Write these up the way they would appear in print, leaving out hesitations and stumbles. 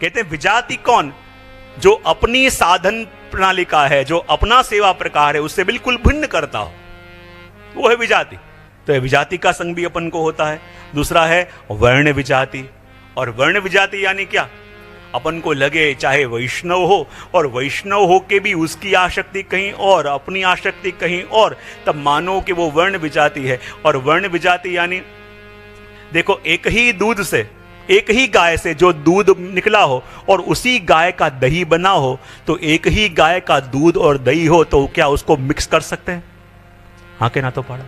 कहते हैं विजाति कौन? जो अपनी साधन प्रणाली का है, जो अपना सेवा प्रकार है उससे बिल्कुल भिन्न करता हो, वो है विजाति। तो ये विजाति का संग भी अपन को होता है। दूसरा है वर्ण विजाति। और वर्ण विजाति यानी क्या? अपन को लगे चाहे वैष्णव हो, और वैष्णव हो के भी उसकी आसक्ति कहीं और, अपनी आसक्ति कहीं और, तब मानो कि वो वर्ण विजाति है। और वर्ण विजाति यानी देखो, एक ही दूध से, एक ही गाय से जो दूध निकला हो और उसी गाय का दही बना हो, तो एक ही गाय का दूध और दही हो तो क्या उसको मिक्स कर सकते हैं? हाँ के ना तो पड़ा,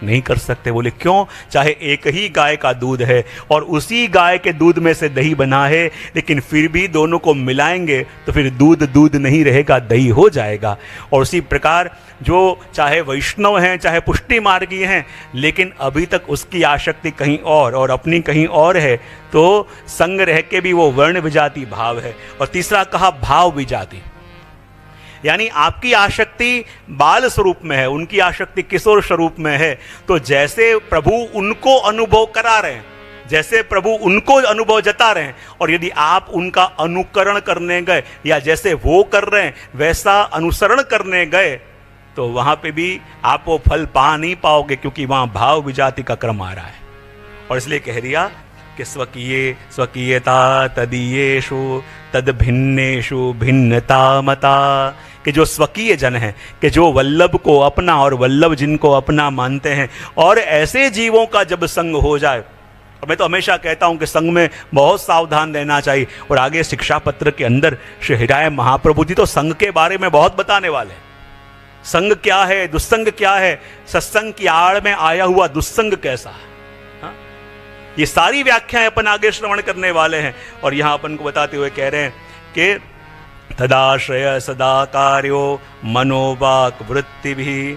नहीं कर सकते। बोले क्यों? चाहे एक ही गाय का दूध है और उसी गाय के दूध में से दही बना है, लेकिन फिर भी दोनों को मिलाएंगे तो फिर दूध दूध नहीं रहेगा, दही हो जाएगा। और उसी प्रकार जो चाहे वैष्णव हैं, चाहे पुष्टि मार्गी हैं, लेकिन अभी तक उसकी आसक्ति कहीं और अपनी कहीं और है, तो संग रह के भी वो वर्ण विजाति भाव है। और तीसरा कहा भाव विजाति, यानी आपकी आसक्ति बाल स्वरूप में है, उनकी आसक्ति किशोर स्वरूप में है। तो जैसे प्रभु उनको अनुभव करा रहे हैं, जैसे प्रभु उनको अनुभव जता रहे हैं, और यदि आप उनका अनुकरण करने गए या जैसे वो कर रहे हैं वैसा अनुसरण करने गए, तो वहां पे भी आप वो फल पा नहीं पाओगे, क्योंकि वहां भाव विजाति का क्रम आ रहा है। और इसलिए कह दिया कि स्वकीय स्वकीयता तदीयेषु तद भिन्नेषु भिन्नता मता, कि जो स्वकीय जन है, कि जो वल्लभ को अपना और वल्लभ जिनको अपना मानते हैं, और ऐसे जीवों का जब संग हो जाए, और मैं तो हमेशा कहता हूं कि संग में बहुत सावधान रहना चाहिए। और आगे शिक्षा पत्र के अंदर श्री हृदय महाप्रभु जी तो संग के बारे में बहुत बताने वाले। संग क्या है, दुस्संग क्या है, सत्संग की आड़ में आया हुआ दुस्संग कैसा है, ये सारी व्याख्याएं अपन आगे श्रवण करने वाले हैं। और यहां अपन को बताते हुए कह रहे हैं कि तदाश्रय सदा कार्यो मनोवाक वृत्ति भी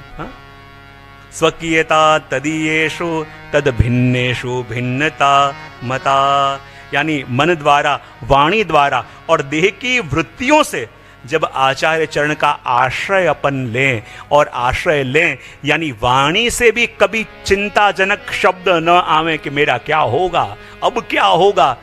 स्वकीयता तदीयेषु तद भिन्नेषु भिन्नता मता, यानी मन द्वारा, वाणी द्वारा और देह की वृत्तियों से जब आचार्य चरण का आश्रय अपन लें, और आश्रय लें यानी वाणी से भी कभी चिंताजनक शब्द न आवे कि मेरा क्या होगा, अब क्या होगा।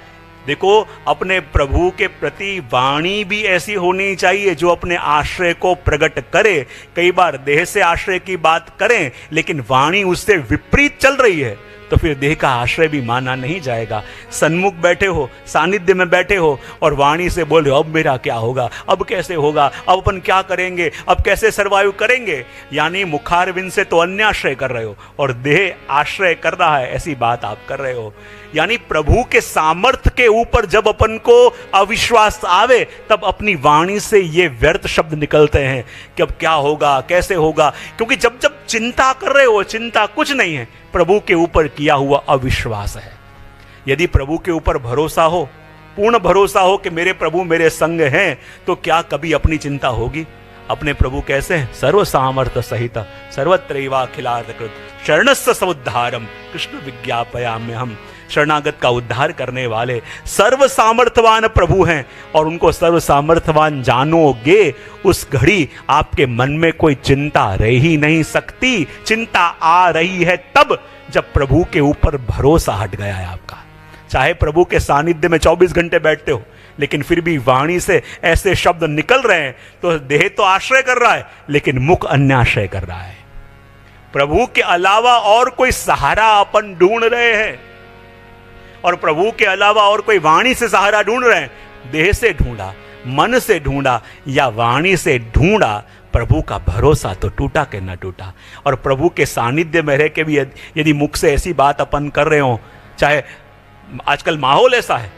देखो, अपने प्रभु के प्रति वाणी भी ऐसी होनी चाहिए जो अपने आश्रय को प्रकट करे। कई बार देह से आश्रय की बात करें, लेकिन वाणी उससे विपरीत चल रही है, तो फिर देह का आश्रय भी माना नहीं जाएगा। सन्मुख बैठे हो, सानिध्य में बैठे हो, और वाणी से बोल रहे हो अब मेरा क्या होगा, अब कैसे होगा, अब अपन क्या करेंगे, अब कैसे सर्वाइव करेंगे, यानी मुखारविंद से तो अन्य आश्रय कर रहे हो और देह आश्रय कर रहा है, ऐसी बात आप कर रहे हो। यानी प्रभु के सामर्थ्य के ऊपर जब अपन को अविश्वास आवे, तब अपनी वाणी से ये व्यर्थ शब्द निकलते हैं कि अब क्या होगा, कैसे होगा। क्योंकि जब जब चिंता कर रहे हो, चिंता कुछ नहीं है, प्रभु के ऊपर किया हुआ अविश्वास है। यदि प्रभु के ऊपर भरोसा हो, पूर्ण भरोसा हो कि मेरे प्रभु मेरे संग हैं, तो क्या कभी अपनी चिंता होगी? अपने प्रभु कैसे हैं? सर्व सामर्थ्य सहित सर्वत्रैवाखिलार्थकृत शरणस्य समुद्धारम कृष्ण विज्ञापयाम्यहम्। शरणागत का उद्धार करने वाले सर्व सामर्थ्यवान प्रभु हैं, और उनको सर्व सामर्थ्यवान जानोगे उस घड़ी आपके मन में कोई चिंता रह ही नहीं सकती। चिंता आ रही है तब जब प्रभु के ऊपर भरोसा हट गया है आपका। चाहे प्रभु के सानिध्य में 24 घंटे बैठते हो, लेकिन फिर भी वाणी से ऐसे शब्द निकल रहे हैं, तो देह तो आश्रय कर रहा है, लेकिन मुख अन्य आश्रय कर रहा है। प्रभु के अलावा और कोई सहारा अपन ढूंढ रहे हैं, और प्रभु के अलावा और कोई वाणी से सहारा ढूंढ रहे हैं। देह से ढूंढा, मन से ढूंढा या वाणी से ढूंढा, प्रभु का भरोसा तो टूटा के न टूटा। और प्रभु के सानिध्य में रह के भी यदि मुख से ऐसी बात अपन कर रहे हो, चाहे आजकल माहौल ऐसा है,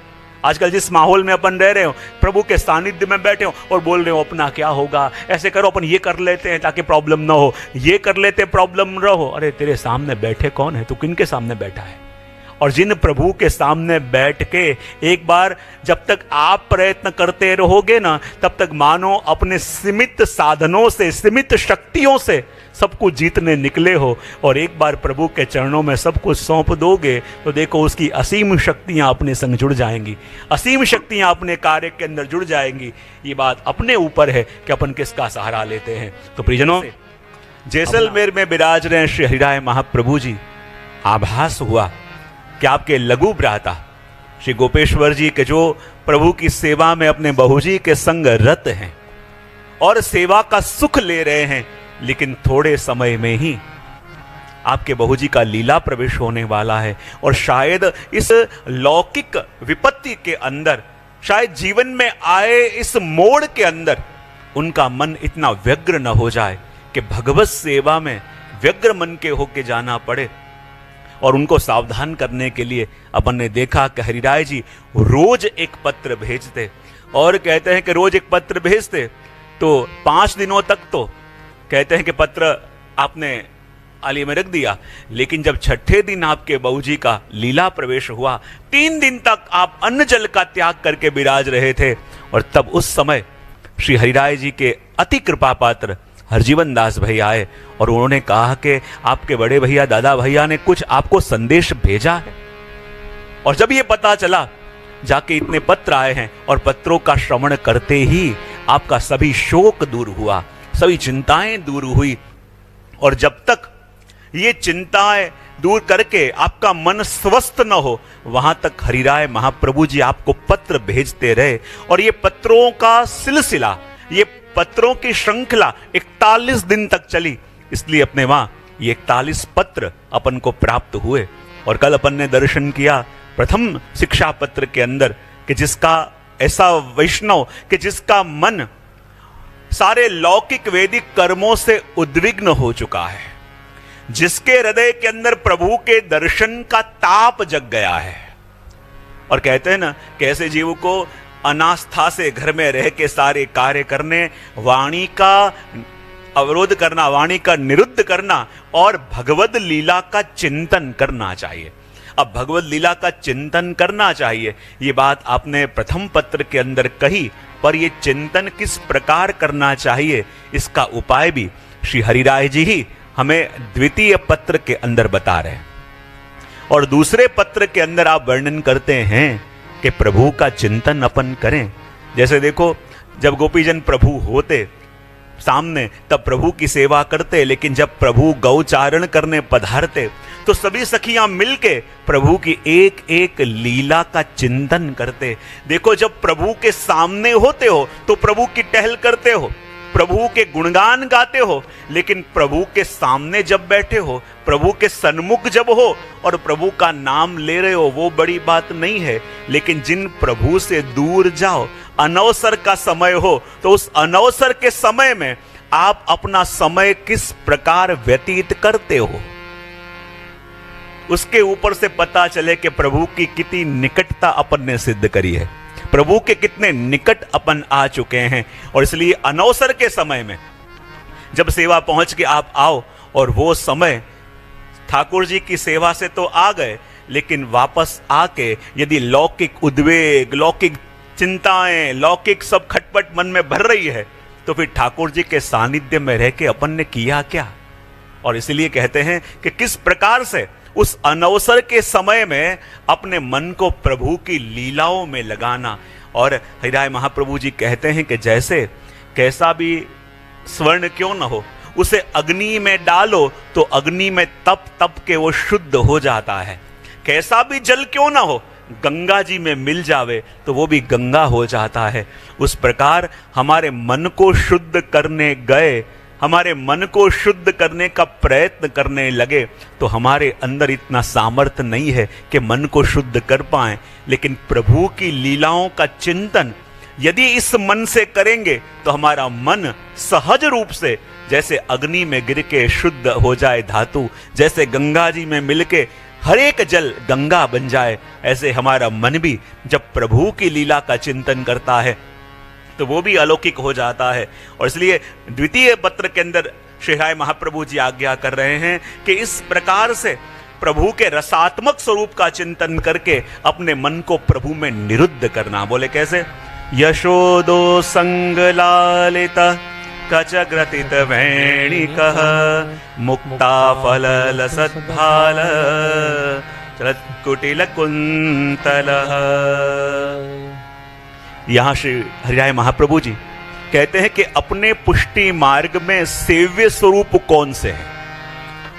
आजकल जिस माहौल में अपन रह रहे हो, प्रभु के सानिध्य में बैठे हो और बोल रहे हो अपना क्या होगा, ऐसे करो, अपन ये कर लेते हैं ताकि प्रॉब्लम ना हो, ये कर लेते प्रॉब्लम ना हो। अरे तेरे सामने बैठे कौन है? तू किनके सामने बैठा है? और जिन प्रभु के सामने बैठ के एक बार जब तक आप प्रयत्न करते रहोगे ना, तब तक मानो अपने सीमित साधनों से, सीमित शक्तियों से सब कुछ जीतने निकले हो, और एक बार प्रभु के चरणों में सब कुछ सौंप दोगे तो देखो उसकी असीम शक्तियां अपने संग जुड़ जाएंगी, असीम शक्तियां अपने कार्य के अंदर जुड़ जाएंगी। ये बात अपने ऊपर है कि अपन किसका सहारा लेते हैं। तो प्रियजनों, जैसलमेर में विराज रहे श्री हरिराय महाप्रभु जी, आभास हुआ कि आपके लघु भ्राता श्री गोपेश्वर जी के जो प्रभु की सेवा में अपने बहू जी के संग रत हैं और सेवा का सुख ले रहे हैं, लेकिन थोड़े समय में ही आपके बहू जी का लीला प्रवेश होने वाला है। और शायद इस लौकिक विपत्ति के अंदर, शायद जीवन में आए इस मोड़ के अंदर उनका मन इतना व्यग्र न हो जाए कि भगवत सेवा में व्यग्र मन के होके जाना पड़े। और उनको सावधान करने के लिए अपन ने देखा कि हरिराय जी रोज एक पत्र भेजते और कहते हैं कि रोज एक पत्र भेजते तो 5 दिनों तक तो कहते हैं कि पत्र आपने आली में रख दिया, लेकिन जब छठे दिन आपके बहू जी का लीला प्रवेश हुआ, 3 दिन तक आप अन्न जल का त्याग करके विराज रहे थे। और तब उस समय श्री हरिराय जी के अति कृपा पात्र हरजीवन दास भैया आए और उन्होंने कहा कि आपके बड़े भैया दादा भैया ने कुछ आपको संदेश भेजा है। और जब ये पता चला, जाके इतने पत्र आए हैं और पत्रों का श्रवण करते ही आपका सभी शोक दूर हुआ, सभी चिंताएं दूर हुई। और जब तक ये चिंताएं दूर करके आपका मन स्वस्थ न हो, वहां तक हरिराय महाप्रभु जी आपको पत्र भेजते रहे। और ये पत्रों का सिलसिला, ये पत्रों की श्रृंखला 41 दिन तक चली। इसलिए अपने वहां ये 41 पत्र अपन को प्राप्त हुए। और कल अपन ने दर्शन किया प्रथम शिक्षा पत्र के अंदर कि जिसका ऐसा वैष्णव कि जिसका मन सारे लौकिक वैदिक कर्मों से उद्विग्न हो चुका है, जिसके हृदय के अंदर प्रभु के दर्शन का ताप जग गया है। और कहते हैं ना, कैसे जीव को अनास्था से घर में रह के सारे कार्य करने, वाणी का अवरोध करना, वाणी का निरुद्ध करना और भगवद लीला का चिंतन करना चाहिए। अब भगवद लीला का चिंतन करना चाहिए, ये बात आपने प्रथम पत्र के अंदर कही, पर ये चिंतन किस प्रकार करना चाहिए इसका उपाय भी श्री हरिराय जी ही हमें द्वितीय पत्र के अंदर बता रहे हैं। और दूसरे पत्र के अंदर आप वर्णन करते हैं कि प्रभु का चिंतन अपन करें। जैसे देखो, जब गोपीजन प्रभु होते सामने तब प्रभु की सेवा करते, लेकिन जब प्रभु गौचारण करने पधारते तो सभी सखियां मिलके प्रभु की एक एक लीला का चिंतन करते। देखो, जब प्रभु के सामने होते हो तो प्रभु की टहल करते हो, प्रभु के गुणगान गाते हो, लेकिन प्रभु के सामने जब बैठे हो, प्रभु के सन्मुख जब हो और प्रभु का नाम ले रहे हो, वो बड़ी बात नहीं है। लेकिन जिन प्रभु से दूर जाओ, अनवसर का समय हो, तो उस अनवसर के समय में आप अपना समय किस प्रकार व्यतीत करते हो, उसके ऊपर से पता चले कि प्रभु की कितनी निकटता अपन ने सिद्ध करी है, प्रभु के कितने निकट अपन आ चुके हैं। और इसलिए अनवसर के समय में जब सेवा पहुंच के आप आओ, और वो समय ठाकुर जी की सेवा से तो आ गए, लेकिन वापस आके यदि लौकिक उद्वेग, लौकिक चिंताएं, लौकिक सब खटपट मन में भर रही है, तो फिर ठाकुर जी के सानिध्य में रह के अपन ने किया क्या। और इसलिए कहते हैं कि किस प्रकार से उस अनवसर के समय में अपने मन को प्रभु की लीलाओं में लगाना। और हरिराय महाप्रभु जी कहते हैं कि जैसे कैसा भी स्वर्ण क्यों न हो, उसे अग्नि में डालो तो अग्नि में तप तप के वो शुद्ध हो जाता है। कैसा भी जल क्यों ना हो, गंगा जी में मिल जावे तो वो भी गंगा हो जाता है। उस प्रकार हमारे मन को शुद्ध करने गए, हमारे मन को शुद्ध करने का प्रयत्न करने लगे, तो हमारे अंदर इतना सामर्थ्य नहीं है कि मन को शुद्ध कर पाएं। लेकिन प्रभु की लीलाओं का चिंतन यदि इस मन से करेंगे तो हमारा मन सहज रूप से जैसे अग्नि में गिर के शुद्ध हो जाए धातु, जैसे गंगा जी में मिलके हर एक जल गंगा बन जाए, ऐसे हमारा मन भी जब प्रभु की लीला का चिंतन करता है तो वो भी अलौकिक हो जाता है। और इसलिए द्वितीय पत्र के अंदर श्री हरिराय महाप्रभु जी आज्ञा कर रहे हैं कि इस प्रकार से प्रभु के रसात्मक स्वरूप का चिंतन करके अपने मन को प्रभु में निरुद्ध करना। बोले कैसे? यशोदो संग लालित कचग्रतित वैणिकः मुक्ता फलल सद्भाल कुटिल कुंतलः। यहां श्री हरिराय महाप्रभु जी कहते हैं कि अपने पुष्टि मार्ग में सेव्य स्वरूप कौन से हैं,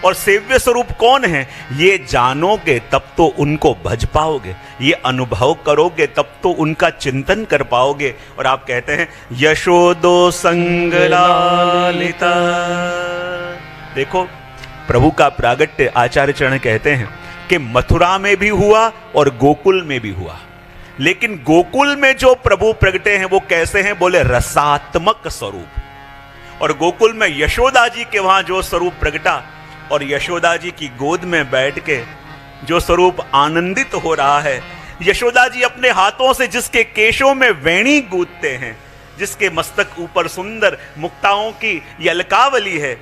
और सेव्य स्वरूप कौन है, ये जानोगे तब तो उनको भज पाओगे, ये अनुभव करोगे तब तो उनका चिंतन कर पाओगे। और आप कहते हैं यशोदो संग लालिता। देखो प्रभु का प्रागट्य आचार्य चरण कहते हैं कि मथुरा में भी हुआ और गोकुल में भी हुआ, लेकिन गोकुल में जो प्रभु प्रगटे हैं वो कैसे हैं, बोले रसात्मक स्वरूप। और गोकुल में यशोदा जी के वहां जो स्वरूप प्रगटा और यशोदा जी की गोद में बैठ के जो स्वरूप आनंदित हो रहा है, यशोदा जी अपने हाथों से जिसके केशों में वेणी गूंथते हैं, जिसके मस्तक ऊपर सुंदर मुक्ताओं की यलकावली है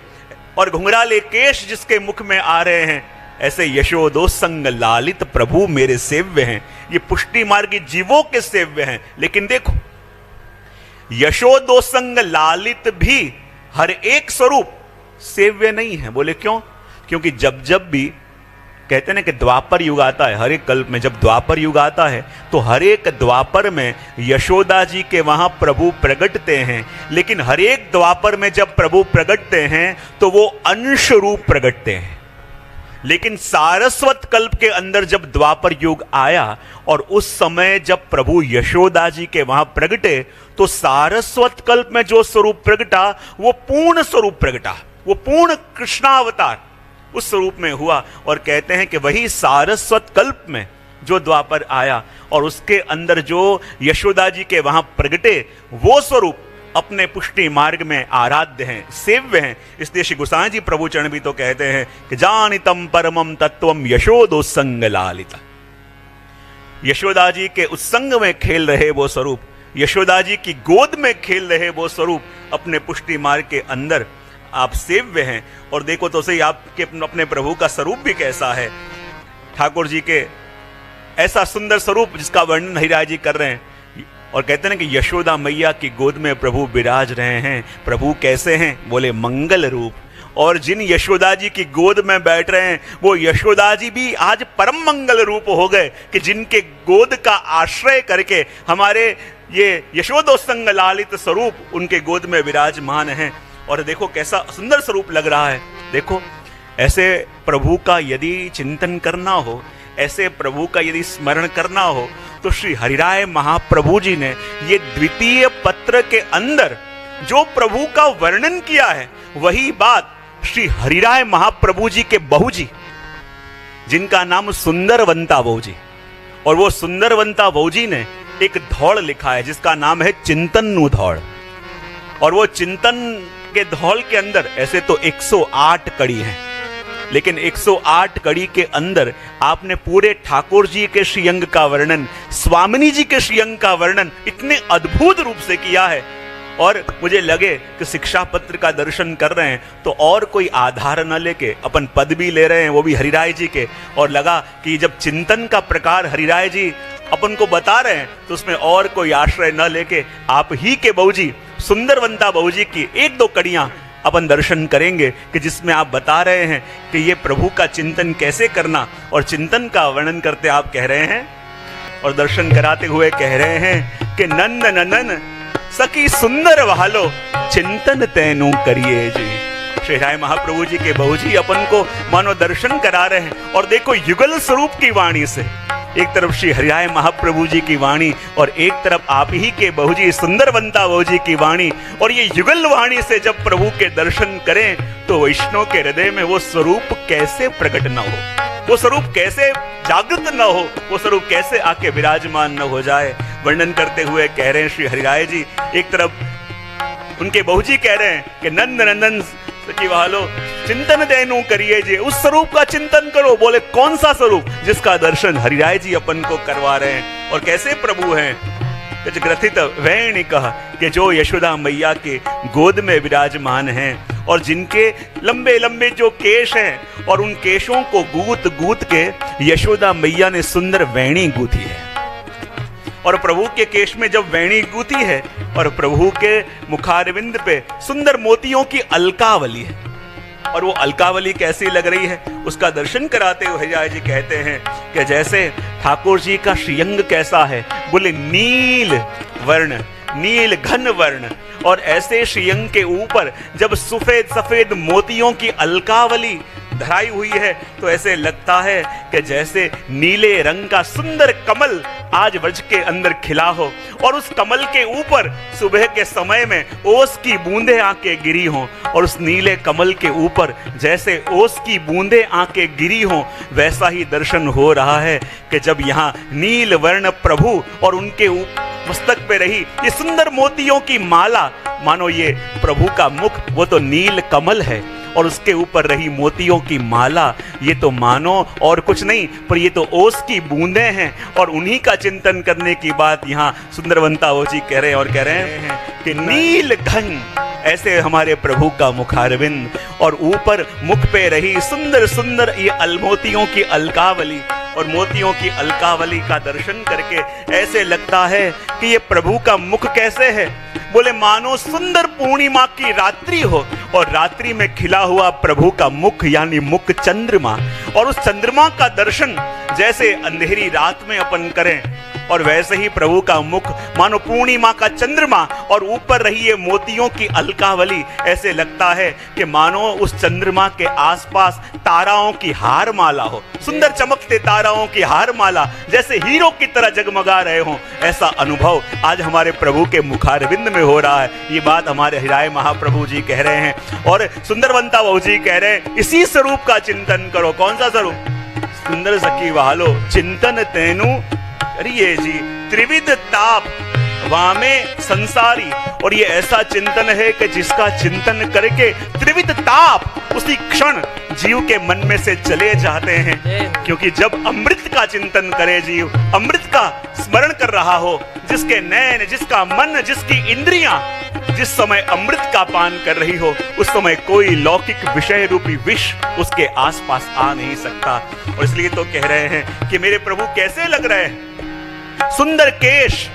और घुंघराले केश जिसके मुख में आ रहे हैं, ऐसे यशोदो संग लालित प्रभु मेरे सेव्य हैं। ये पुष्टि मार्गी जीवों के सेव्य हैं। लेकिन देखो यशोदो संग लालित भी हर एक स्वरूप सेव्य नहीं है। बोले क्यों? क्योंकि जब जब भी कहते हैं ना कि द्वापर युग आता है, हर एक कल्प में जब द्वापर युग आता है तो हर एक द्वापर में यशोदा जी के वहां प्रभु प्रगटते हैं, लेकिन हर एक द्वापर में जब प्रभु प्रगटते हैं तो वो अंश रूप प्रगटते हैं। लेकिन सारस्वत कल्प के अंदर जब द्वापर युग आया और उस समय जब प्रभु यशोदा जी के वहां प्रगटे तो सारस्वत कल्प में जो स्वरूप प्रगटा वो पूर्ण स्वरूप प्रगटा, वो पूर्ण कृष्णावतार उस स्वरूप में हुआ। और कहते हैं कि वही सारस्वत कल्प में जो द्वापर आया और उसके अंदर जो यशोदा जी के वहां प्रगटे वो स्वरूप अपने पुष्टि मार्ग में आराध्य हैं, सेव्य हैं। इसलिए श्री गोसाई जी प्रभु चरण भी तो कहते हैं कि जानितम परमम तत्वम यशोदो संग लालिता। यशोदा जी के उत्संग में खेल रहे वो स्वरूप, यशोदा जी की गोद में खेल रहे वो स्वरूप, अपने पुष्टि मार्ग के अंदर आप सेव्य हैं। और देखो तो सही आपके अपने प्रभु का स्वरूप भी कैसा है। ठाकुर जी के ऐसा सुंदर स्वरूप जिसका वर्णन हरिराय जी कर रहे हैं और कहते हैं कि यशोदा मैया की गोद में प्रभु विराज रहे हैं। प्रभु कैसे हैं? बोले मंगल रूप। और जिन यशोदा जी की गोद में बैठ रहे हैं वो यशोदा जी भी आज परम मंगल रूप हो गए कि जिनके गोद का आश्रय करके हमारे ये यशोदोत्संग लालित स्वरूप उनके गोद में विराजमान हैं। और देखो कैसा सुंदर स्वरूप लग रहा है। देखो ऐसे प्रभु का यदि चिंतन करना हो, ऐसे प्रभु का यदि स्मरण करना हो तो श्री हरिराय महाप्रभु जी ने ये द्वितीय पत्र के अंदर जो प्रभु का वर्णन किया है वही बात श्री हरिराय महाप्रभु जी के बहू जी जिनका नाम सुंदरवंता बहू जी, और वो सुंदरवंता बहू जी ने एक धौड़ लिखा है जिसका नाम है चिंतनु धौड़। और वो चिंतन के धौल के अंदर ऐसे तो 108 कड़ी हैं, लेकिन 108 कड़ी के अंदर आपने पूरे ठाकुर जी के श्रीअंग का वर्णन, स्वामिनी जी के श्रीअंग का वर्णन इतने अद्भुत रूप से किया है। और मुझे लगे कि शिक्षा पत्र का दर्शन कर रहे हैं तो और कोई आधार न लेके अपन पद भी ले रहे हैं वो भी हरिराय जी के, और लगा कि जब चिंतन का प्रकार हरिराय जी अपन को बता रहे हैं तो उसमें और कोई आश्रय न लेके आप ही के बहू जी सुंदरवंता बहू जी की एक दो कड़ियां अपन दर्शन करेंगे कि जिसमें आप बता रहे हैं कि ये प्रभु का चिंतन कैसे करना, और चिंतन का वर्णन करते आप कह रहे हैं और दर्शन कराते हुए कह रहे हैं कि नंद नंदन सखी सुंदर वालो चिंतन तैनू करिए जी। श्री राय महाप्रभु जी के बहू जी अपन को मानो दर्शन करा रहे हैं। और देखो युगल स्वरूप की वाणी से एक तरफ श्री हरिराय महाप्रभु जी की वाणी और एक तरफ आप ही के बहू जी सुंदरवंता बहू जी की वाणी, और ये युगल वाणी से जब प्रभु के दर्शन करें तो वैष्णव के हृदय में वो स्वरूप कैसे प्रकट न हो, वो स्वरूप कैसे जागृत न हो, वो स्वरूप कैसे आके विराजमान न हो जाए। वर्णन करते हुए कह रहे हैं श्री हरिराय जी, एक तरफ उनके बहू जी कह रहे हैं कि नंद नंदन सखी वालो चिंतन देनु करिए जी, उस स्वरूप का चिंतन करो। बोले कौन सा स्वरूप? जिसका दर्शन हरिराय जी अपन को करवा रहे हैं। और कैसे प्रभु हैं? ग्रथित वैणी कहा कि जो यशोदा मैया के गोद में विराजमान हैं और जिनके लंबे लंबे जो केश हैं और उन केशों को गूंथ गूंथ के यशोदा मैया ने सुंदर वैणी गूंथी है। और प्रभु के केश में जब वैणी गूंथी है और प्रभु के मुखारविंद पे सुंदर मोतियों की अलकावली है, और वो अलकावली कैसी लग रही है उसका दर्शन कराते हुए हरिराय जी कहते हैं कि जैसे ठाकुर जी का श्रीअंग कैसा है, बोले नील वर्ण, नील घन वर्ण, और ऐसे श्रीअंग के ऊपर जब सफेद सफेद मोतियों की अलकावली धराई हुई है तो ऐसे लगता है कि जैसे नीले रंग का सुंदर कमल आज ब्रज के अंदर खिला हो और उस कमल के ऊपर सुबह के समय में ओस की बूंदें आके गिरी हों और उस नीले कमल के ऊपर जैसे ओस की बूंदें आके गिरी हों, वैसा ही दर्शन हो रहा है कि जब यहाँ नील वर्ण प्रभु और उनके मस्तक पे रही ये सुंदर मोतियों की माला, मानो ये प्रभु का मुख वो तो नील कमल है और उसके ऊपर रही मोतियों की माला, ये तो मानो और कुछ नहीं पर ये तो ओस की बूंदें हैं। और उन्हीं का चिंतन करने की बात यहाँ सुंदरवंता वो जी कह रहे हैं कि नील घन ऐसे हमारे प्रभु का मुखारविंद और ऊपर मुख पे रही सुंदर सुंदर ये मोतियों की अलकावली और मोतियों की अलकावली का दर्शन करके ऐसे लगता है कि ये प्रभु का मुख कैसे है, बोले मानो सुंदर पूर्णिमा की रात्रि हो और रात्रि में खिला हुआ प्रभु का मुख यानी मुख चंद्रमा, और उस चंद्रमा का दर्शन जैसे अंधेरी रात में अपन करें और वैसे ही प्रभु का मुख मानो पूर्णिमा का चंद्रमा और ऊपर रही ये मोतियों की अलकावली, ऐसे लगता है कि मानो उस चंद्रमा के आसपास ताराओं की हार माला हो, सुंदर चमकते ताराओं की हार माला जैसे हीरो की तरह जगमगा रहे हो, ऐसा अनुभव आज हमारे प्रभु के मुखारविंद में हो रहा है। ये बात हमारे हिराय महाप्रभु जी कह रहे हैं और सुंदरवंता बहू जी कह रहे हैं इसी स्वरूप का चिंतन करो। कौन सा स्वरूप? सुंदर सखी वालो चिंतन तेनु अरिये जी त्रिविध ताप वामे संसारी, और ये ऐसा चिंतन है कि जिसका चिंतन करके त्रिविध ताप उसी क्षण जीव के मन में से चले जाते हैं, क्योंकि जब अमृत का चिंतन करे जीव, अमृत का स्मरण कर रहा हो, जिसके नैन जिसका मन जिसकी इंद्रियां जिस समय अमृत का पान कर रही हो उस समय कोई लौकिक विषय रूपी विष उसके आसपास आ नहीं सकता। और इसलिए तो कह रहे हैं कि मेरे प्रभु कैसे लग रहे हैं, सुंदर केश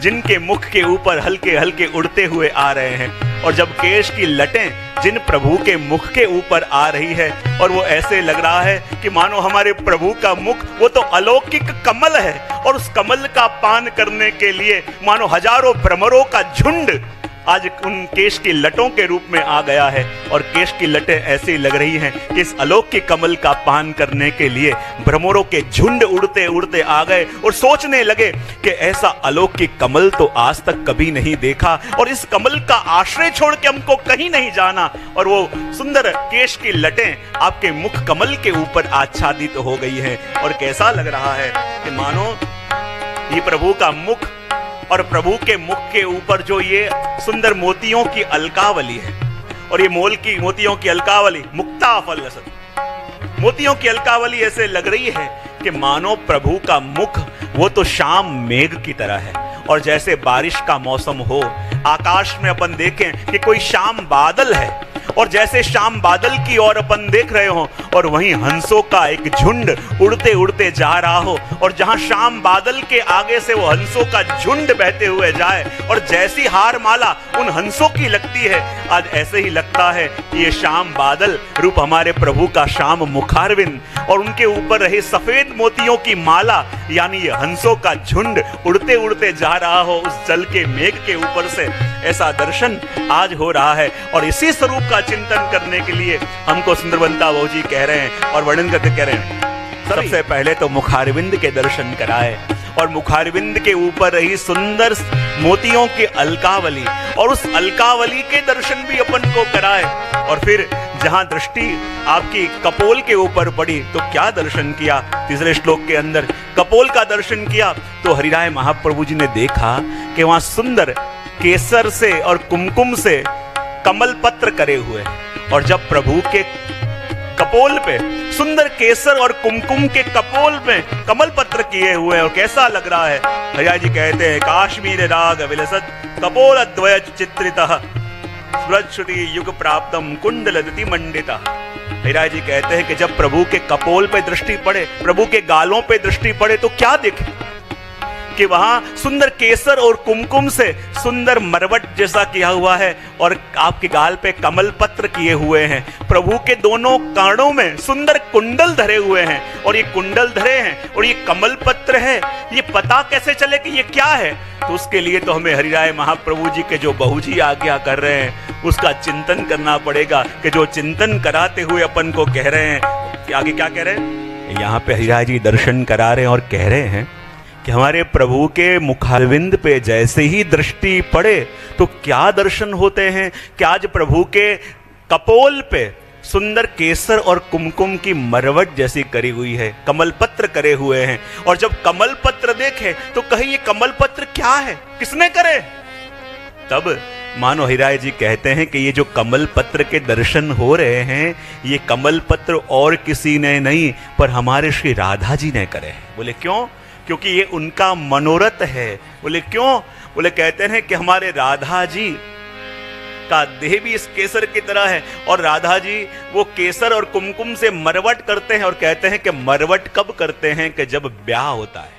जिनके मुख के ऊपर हल्के हल्के उड़ते हुए आ रहे हैं, और जब केश की लटें जिन प्रभु के मुख के ऊपर आ रही है और वो ऐसे लग रहा है कि मानो हमारे प्रभु का मुख वो तो अलौकिक कमल है और उस कमल का पान करने के लिए मानो हजारों भ्रमरों का झुंड आज उन केश की लटों के रूप में आ गया है। और केश की लटें ऐसी लग रही हैं कि इस अलौकिक कमल का पान करने के लिए भ्रमरों के झुंड उड़ते उड़ते आ गए और सोचने लगे कि ऐसा अलौकिक कमल तो आज तक कभी नहीं देखा और इस कमल का आश्रय छोड़ के हमको कहीं नहीं जाना। और वो सुंदर केश की लटें आपके मुख कमल के ऊपर आच्छादित हो गई है और कैसा लग रहा है कि मानो ये प्रभु का मुख और प्रभु के मुख के ऊपर जो ये सुंदर मोतियों की अलकावली है, और ये मोतियों की अलकावली मुक्ता फल रसद, मोतियों की अलकावली ऐसे लग रही है कि मानो प्रभु का मुख वो तो शाम मेघ की तरह है। और जैसे बारिश का मौसम हो, आकाश में अपन देखें कि कोई शाम बादल है और जैसे शाम बादल की ओर अपन देख रहे हो और वहीं हंसों का एक झुंड उड़ते उड़ते जा रहा हो, और जहां शाम बादल के आगे से वो हंसों का झुंड बहते हुए जाए और जैसी हार माला उन हंसों की लगती है, आज ऐसे ही लगता है कि ये शाम बादल रूप हमारे प्रभु का शाम मुखारविंद और उनके ऊपर रहे सफेद मोतियों की माला यानी ये हंसों का झुंड उड़ते उड़ते जा रहा हो उस जल के मेघ के ऊपर से, ऐसा दर्शन आज हो रहा है। और इसी स्वरूप का चिंतन करने के लिए हमको सुंदरवंता बहू जी कह रहे हैं और वर्णन करते कह रहे हैं, सबसे पहले तो मुखारविंद के दर्शन कराए और मुखारविंद के ऊपर रही सुंदर मोतियों की अलकावली और उस अलकावली के दर्शन भी अपन को कराए। और फिर जहां दृष्टि आपकी कपोल के ऊपर पड़ी तो क्या दर्शन किया, तीसरे श्लोक के अंदर कपोल का दर्शन किया तो हरिराय महाप्रभु जी ने देखा कि वहां सुंदर केसर से और कुमकुम से कमल पत्र करे हुए, और जब प्रभु के कपोल पे सुंदर केसर और कुमकुम के कपोल में कमल पत्र किए हुए हैं और कैसा लग रहा है। हरिया जी कहते हैं काश्मीर राग विलसत कपोल द्वय चित्रितः स्मृति युग प्राप्तम कुंडल दति मंडितः। हरिया जी कहते हैं कि जब प्रभु के कपोल पे दृष्टि पड़े, प्रभु के गालों पे दृष्टि पड़े तो क्या देखे कि वहां सुंदर केसर और कुमकुम से सुंदर मरवट जैसा किया हुआ है और आपके गाल पे कमल पत्र किए हुए हैं। प्रभु के दोनों कानों में सुंदर कुंडल धरे हुए हैं और ये कुंडल धरे हैं और ये कमल पत्र है, ये पता कैसे चले कि ये क्या है। तो उसके लिए तो हमें हरिराय महाप्रभु जी के जो बहू जी आज्ञा कर रहे हैं उसका चिंतन करना पड़ेगा कि जो चिंतन कराते हुए अपन को कह रहे हैं उसके आगे क्या कह रहे हैं, यहां पे हरिराज जी दर्शन करा रहे हैं और कह रहे हैं कि हमारे प्रभु के मुखारविंद पे जैसे ही दृष्टि पड़े तो क्या दर्शन होते हैं कि आज प्रभु के कपोल पे सुंदर केसर और कुमकुम की मरवट जैसी करी हुई है, कमल पत्र करे हुए हैं। और जब कमल पत्र देखे तो कहे ये कमल पत्र क्या है, किसने करे? तब मानो हिराय जी कहते हैं कि ये जो कमल पत्र के दर्शन हो रहे हैं, ये कमल पत्र और किसी ने नहीं पर हमारे श्री राधा जी ने करे हैं। बोले क्यों? क्योंकि ये उनका मनोरथ है। बोले क्यों? बोले कहते हैं कि हमारे राधा जी का देह भी इस केसर की तरह है और राधा जी वो केसर और कुमकुम से मरवट करते हैं और कहते हैं कि मरवट कब करते हैं कि जब ब्याह होता है।